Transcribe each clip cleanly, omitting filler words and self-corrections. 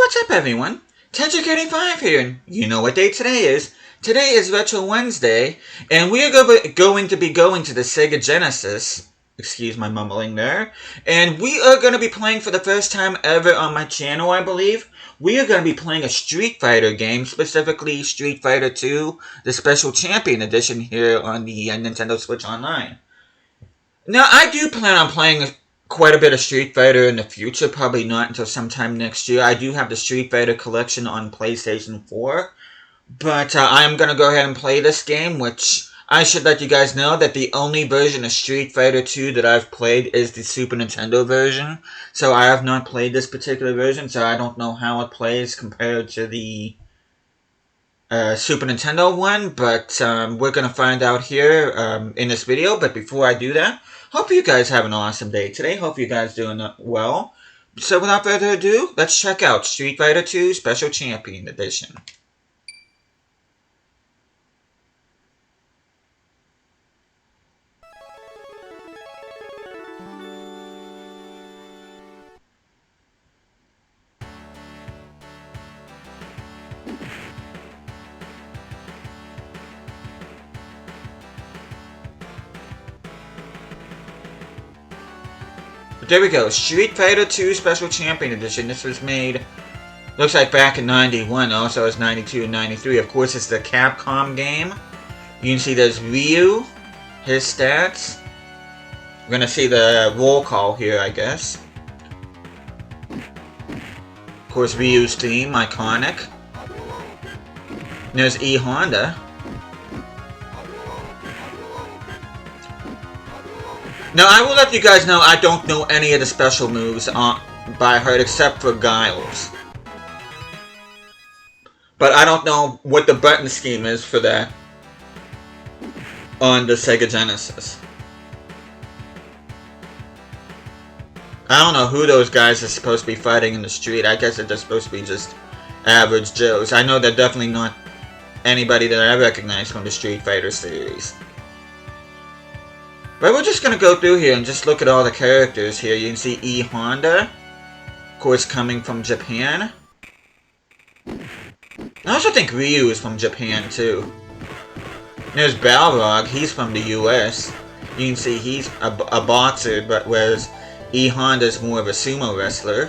what's up everyone? Tedric85 here, and you know what day today is. Today is Retro Wednesday, and we are going to be going to the Sega Genesis. Excuse my mumbling there. And we are going to be playing for the first time ever on my channel, I believe. We are going to be playing a Street Fighter game, specifically Street Fighter 2, the Special Champion Edition here on the Nintendo Switch Online. Now, I do plan on playing quite a bit of Street Fighter in the future, probably not until sometime next year. I do have the Street Fighter collection on PlayStation 4, but I'm going to go ahead and play this game, which I should let you guys know that the only version of Street Fighter 2 that I've played is the Super Nintendo version, so I have not played this particular version, so I don't know how it plays compared to the Super Nintendo one, but we're going to find out here in this video. But before I do that, hope you guys have an awesome day today. Hope you guys doing well. So without further ado, let's check out Street Fighter 2 Special Champion Edition. There we go, Street Fighter 2 Special Champion Edition. This was made, looks like back in 91, also as 92 and 93. Of course, it's the Capcom game. You can see there's Ryu, his stats. We're gonna see the roll call here, I guess. Of course, Ryu's theme, iconic. And there's E Honda. Now, I will let you guys know I don't know any of the special moves by heart except for Guile's. But I don't know what the button scheme is for that on the Sega Genesis. I don't know who those guys are supposed to be fighting in the street. I guess they're just supposed to be just average Joes. I know they're definitely not anybody that I recognize from the Street Fighter series. But we're just going to go through here and just look at all the characters here. You can see E Honda, of course, coming from Japan. I also think Ryu is from Japan, too. There's Balrog, he's from the US. You can see he's a boxer, but whereas E Honda's more of a sumo wrestler.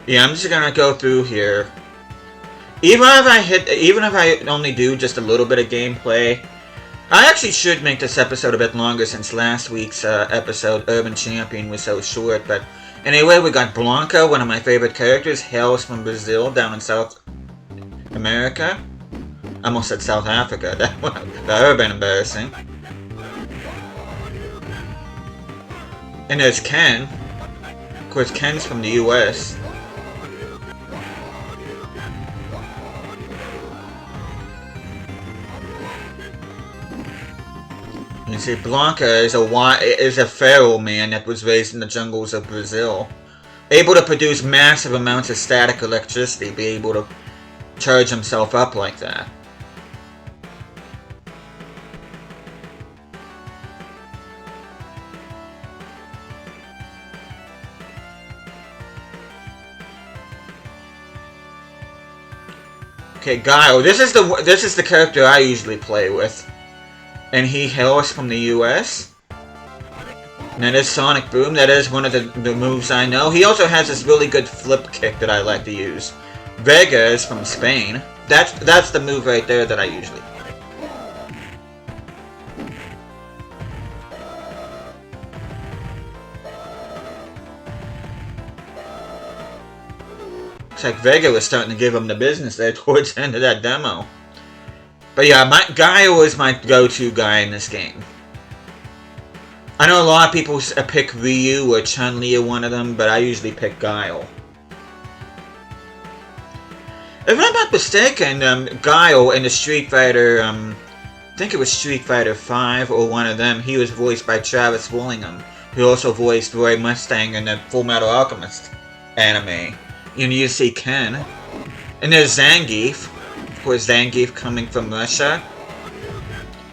Yeah, I'm just gonna go through here. Even if I only do just a little bit of gameplay, I actually should make this episode a bit longer since last week's episode, Urban Champion, was so short. But anyway, we got Blanca, one of my favorite characters, hails from Brazil, down in South America. I almost said South Africa. That would have been embarrassing. And there's Ken. Of course, Ken's from the US. You see, Blanca is a feral man that was raised in the jungles of Brazil. Able to produce massive amounts of static electricity, be able to charge himself up like that. Okay, Guile. This is the character I usually play with. And he hails from the US. And that is Sonic Boom. That is one of the moves I know. He also has this really good flip kick that I like to use. Vega is from Spain. That's the move right there that I usually play. Looks like Vega was starting to give him the business there towards the end of that demo. But yeah, Guile is my go-to guy in this game. I know a lot of people pick Ryu or Chun-Li or one of them, but I usually pick Guile. If I'm not mistaken, Guile in the Street Fighter, I think it was Street Fighter 5 or one of them, he was voiced by Travis Willingham, who also voiced Roy Mustang in the Full Metal Alchemist anime. You see Ken. And there's Zangief. Of course, Zangief coming from Russia.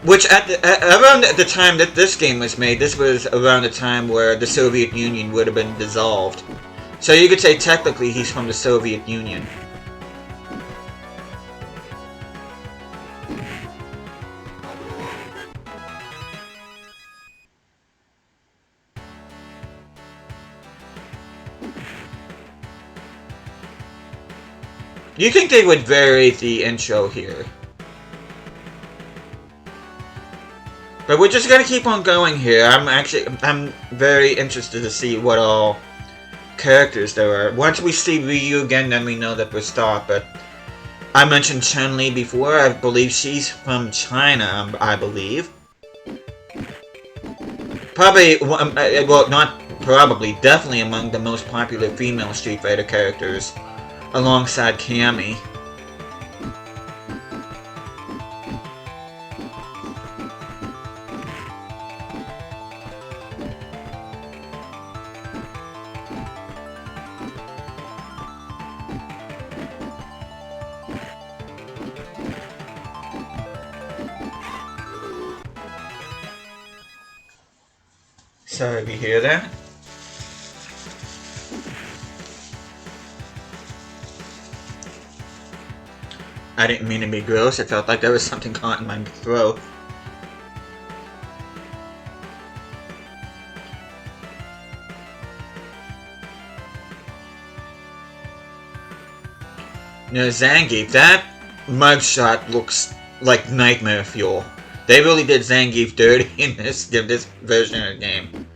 Which, around the time that this game was made, this was around the time where the Soviet Union would have been dissolved. So you could say technically he's from the Soviet Union. You think they would vary the intro here? But we're just gonna keep on going here. I'm very interested to see what all characters there are. Once we see Ryu again, then we know that we're stopped. But I mentioned Chun-Li before. I believe she's from China, I believe. Probably, well, not probably, definitely among the most popular female Street Fighter characters, alongside Cammy. Sorry if you hear that. I didn't mean to be gross, it felt like there was something caught in my throat. Now Zangief, that mugshot looks like nightmare fuel. They really did Zangief dirty in this version of the game.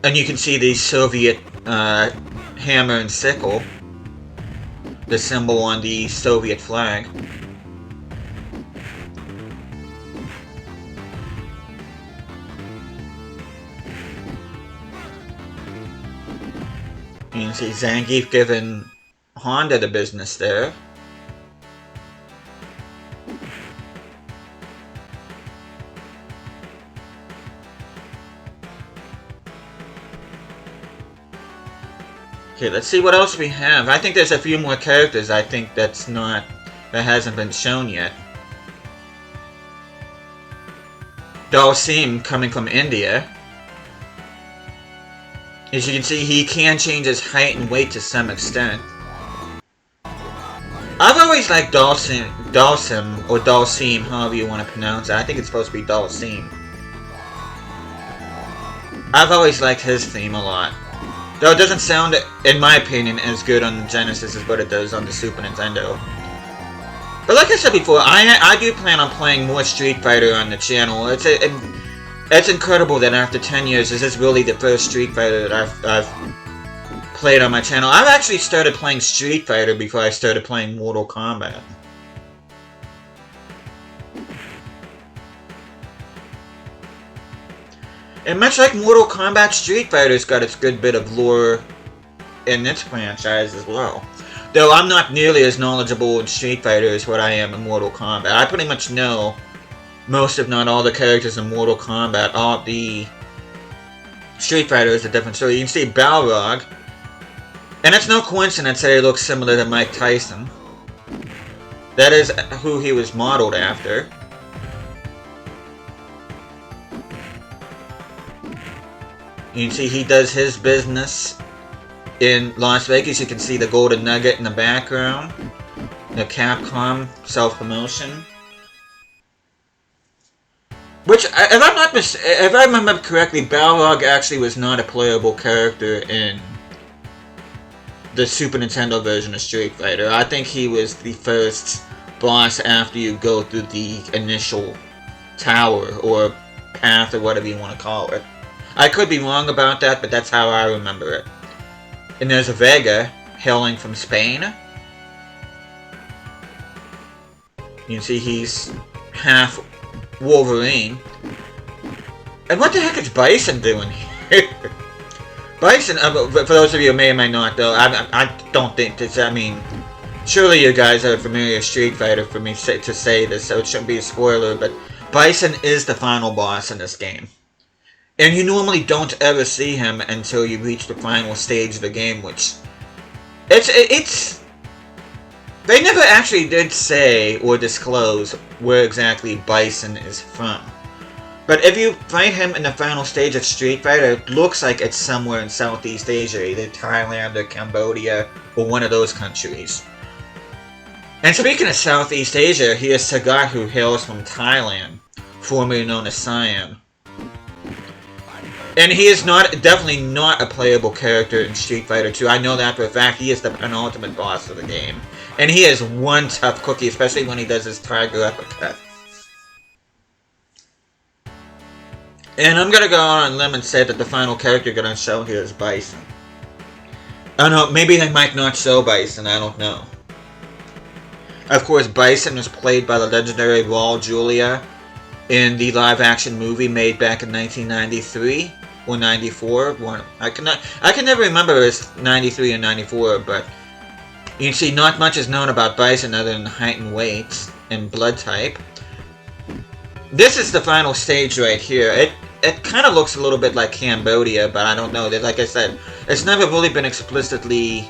And you can see the Soviet hammer and sickle, the symbol on the Soviet flag. You can see Zangief giving Honda the business there. Okay, let's see what else we have. I think there's a few more characters that hasn't been shown yet. Dalsim coming from India. As you can see, he can change his height and weight to some extent. I've always liked Dalsim, or Dalsim, however you want to pronounce it. I think it's supposed to be Dalsim. I've always liked his theme a lot. Though it doesn't sound, in my opinion, as good on the Genesis as what it does on the Super Nintendo. But like I said before, I do plan on playing more Street Fighter on the channel. It's incredible that after 10 years, this is really the first Street Fighter that I've played on my channel. I've actually started playing Street Fighter before I started playing Mortal Kombat. And much like Mortal Kombat, Street Fighter's got its good bit of lore in its franchise as well. Though I'm not nearly as knowledgeable in Street Fighter as what I am in Mortal Kombat. I pretty much know most, if not all, the characters in Mortal Kombat. All the Street Fighter is a different story. You can see Balrog. And it's no coincidence that he looks similar to Mike Tyson. That is who he was modeled after. You can see he does his business in Las Vegas. You can see the Golden Nugget in the background. The Capcom self-promotion. Which, if I remember correctly, Balrog actually was not a playable character in the Super Nintendo version of Street Fighter. I think he was the first boss after you go through the initial tower, or path, or whatever you want to call it. I could be wrong about that, but that's how I remember it. And there's a Vega, hailing from Spain. You can see he's half Wolverine. And what the heck is Bison doing here? Bison, for those of you who may or may not, though, I don't think this, I mean, surely you guys are familiar with Street Fighter for me to say this, so it shouldn't be a spoiler, but Bison is the final boss in this game. And you normally don't ever see him until you reach the final stage of the game, which It's they never actually did say or disclose where exactly Bison is from. But if you fight him in the final stage of Street Fighter, it looks like it's somewhere in Southeast Asia, either Thailand or Cambodia or one of those countries. And speaking of Southeast Asia, here's Sagat, who hails from Thailand, formerly known as Siam. And he is definitely not a playable character in Street Fighter 2. I know that for a fact. He is the penultimate boss of the game. And he is one tough cookie, especially when he does his Tiger Uppercut. And I'm gonna go on a limb and say that the final character gonna show here is Bison. I don't know, maybe they might not show Bison, I don't know. Of course, Bison was played by the legendary Raul Julia in the live-action movie made back in 1993 or 94. I can never remember if it's 93 or 94, but you can see not much is known about Bison other than height and weight and blood type. This is the final stage right here. It kind of looks a little bit like Cambodia, but I don't know. Like I said, it's never really been explicitly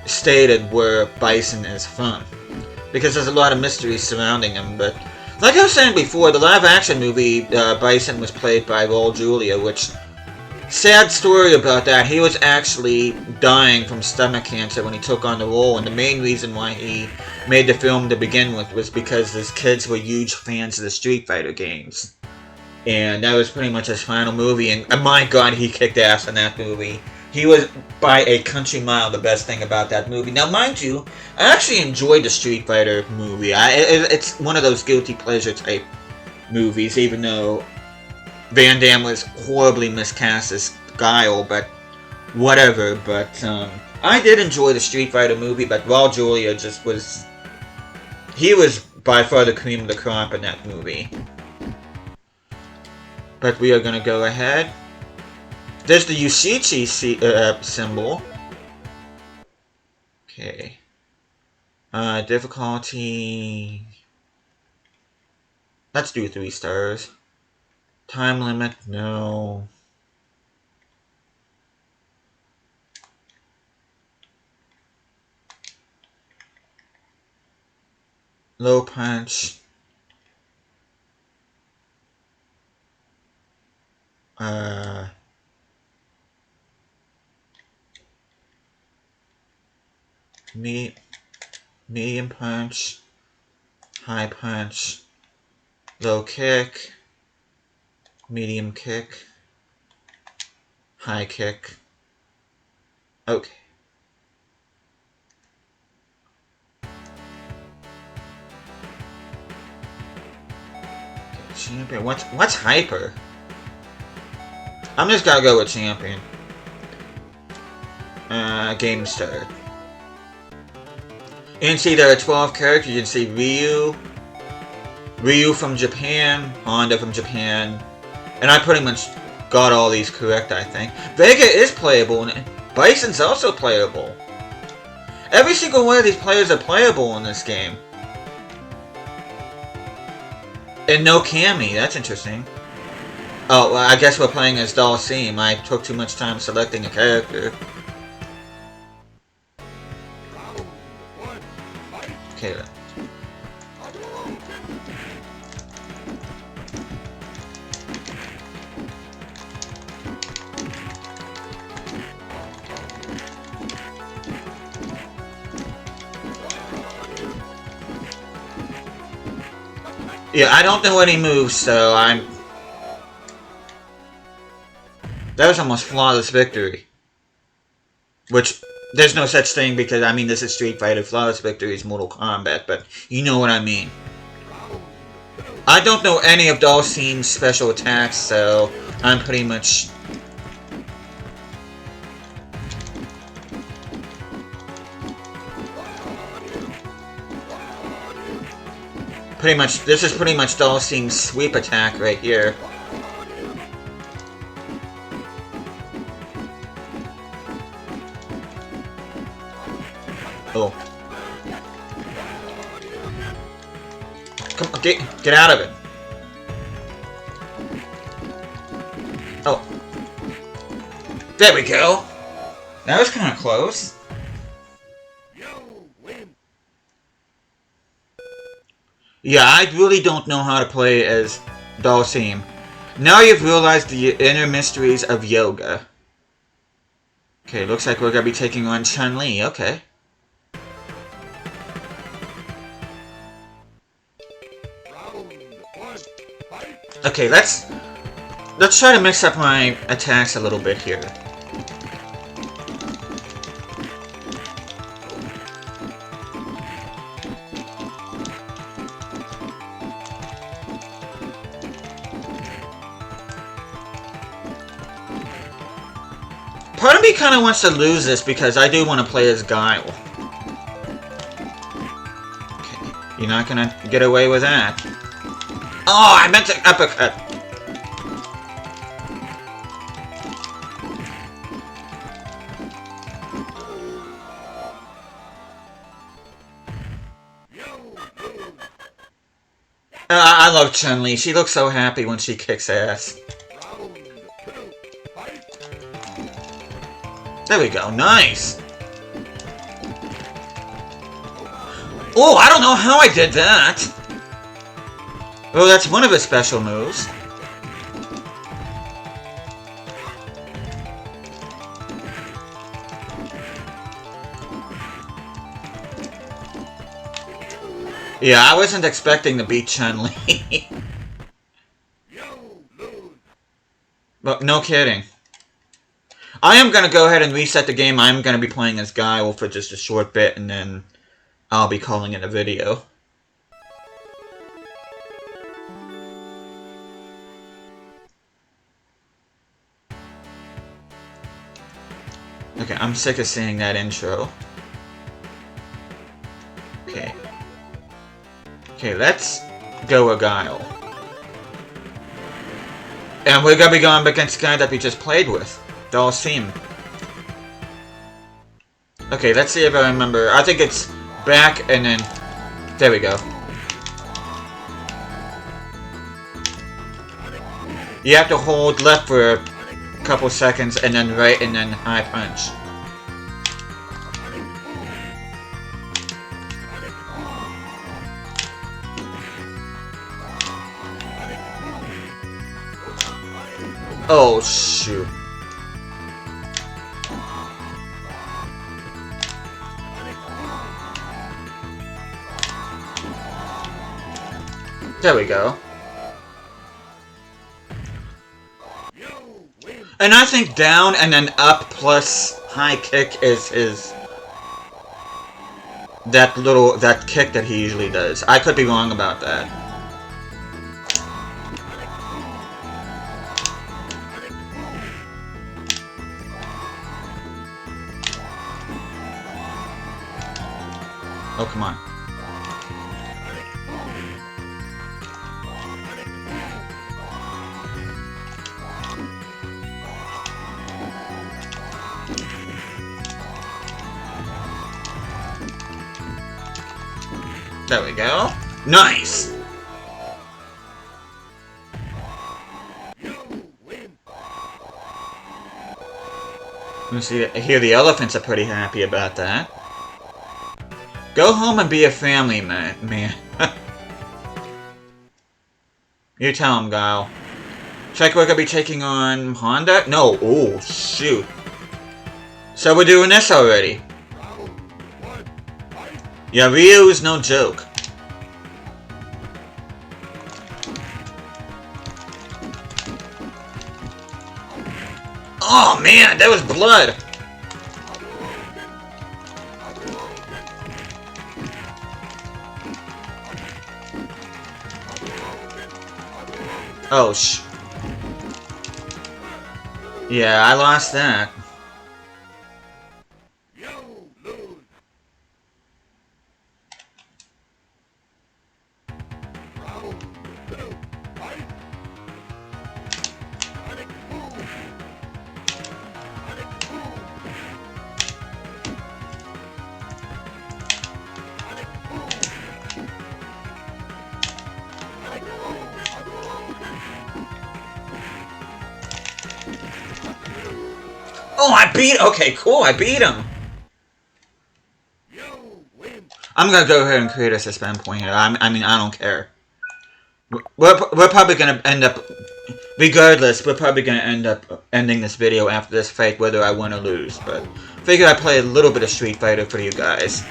stated where Bison is from, because there's a lot of mystery surrounding him. But like I was saying before, the live-action movie, Bison was played by Raul Julia, which, sad story about that, he was actually dying from stomach cancer when he took on the role, and the main reason why he made the film to begin with was because his kids were huge fans of the Street Fighter games. And that was pretty much his final movie, and my god, he kicked ass in that movie. He was, by a country mile, the best thing about that movie. Now, mind you, I actually enjoyed the Street Fighter movie. It's one of those guilty pleasure type movies, even though Van Damme was horribly miscast as Guile, but whatever. But I did enjoy the Street Fighter movie, but Raul Julia just was... He was by far the cream of the crop in that movie. But we are going to go ahead. There's the Yoshichi symbol. Okay. Difficulty... Let's do 3 stars. Time limit, no. Low punch. Medium punch, high punch, low kick, medium kick, high kick. Okay. Champion. What's hyper? I'm just gonna go with champion. Game start. You can see there are 12 characters. You can see Ryu from Japan, Honda from Japan, and I pretty much got all these correct, I think. Vega is playable, and Bison's also playable. Every single one of these players are playable in this game. And no Cammy, that's interesting. Oh, well, I guess we're playing as Dhalsim. I took too much time selecting a character. Okay then. Yeah, I don't know any moves, so that was almost flawless victory. Which, there's no such thing because, I mean, this is Street Fighter. Flawless victory is Mortal Kombat, but you know what I mean. I don't know any of Dhalsim's special attacks, so I'm pretty much... this is pretty much Dhalsim's sweep attack right here. Oh. Come on, get out of it. Oh. There we go. That was kind of close. Yeah, I really don't know how to play as Dhalsim. Now you've realized the inner mysteries of yoga. Okay, looks like we're gonna be taking on Chun-Li, okay. Okay, let's try to mix up my attacks a little bit here. Part of me kind of wants to lose this because I do want to play as Guile. Okay, you're not gonna get away with that. Oh, I meant to uppercut. I love Chun-Li. She looks so happy when she kicks ass. There we go. Nice. Oh, I don't know how I did that. Oh, that's one of his special moves. Yeah, I wasn't expecting to beat Chun-Li. But no kidding. I am going to go ahead and reset the game. I'm going to be playing as Guile for just a short bit, and then I'll be calling it a video. Okay, I'm sick of seeing that intro. Okay. Okay, let's go a Guile. And we're going to be going up against the guy that we just played with. Dhalsim. Okay, let's see if I remember. I think it's back and then... There we go. You have to hold left for a couple seconds and then right and then high punch. Oh, shoot. There we go. And I think down and then up plus high kick is his... that kick that he usually does. I could be wrong about that. Oh, come on. There we go. Nice! You see, I hear the elephants are pretty happy about that. Go home and be a family man. You tell him, Guile. Check we're gonna be taking on Honda? No. Oh, shoot. So we're doing this already. Yeah, Ryu is no joke. Oh man, that was blood. Oh yeah, I lost that. beat... Okay, cool, I beat him. I'm gonna go ahead and create a suspend point here. I mean, I don't care. We're probably gonna end up... Regardless, we're probably gonna end up ending this video after this fight, whether I win or lose. But figured I'd play a little bit of Street Fighter for you guys.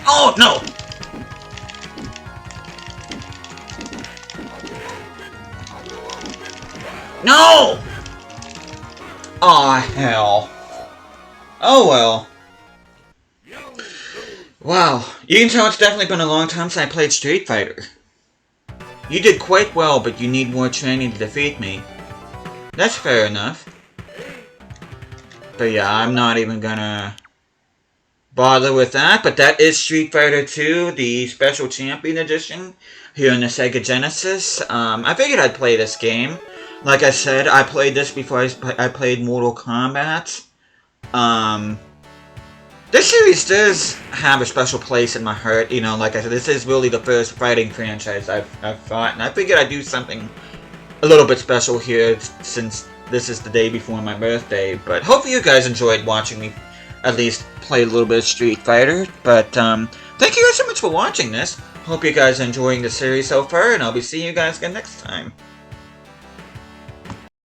Oh, no! No! Aw, hell. Oh, well. Wow. You can tell it's definitely been a long time since I played Street Fighter. You did quite well, but you need more training to defeat me. That's fair enough. But yeah, I'm not even gonna bother with that. But that is Street Fighter 2, the Special Champion Edition, here on the Sega Genesis. I figured I'd play this game. Like I said, I played this before I played Mortal Kombat. This series does have a special place in my heart. You know, like I said, this is really the first fighting franchise I've fought. And I figured I'd do something a little bit special here since this is the day before my birthday. But hopefully you guys enjoyed watching me at least play a little bit of Street Fighter. But thank you guys so much for watching this. Hope you guys are enjoying the series so far. And I'll be seeing you guys again next time.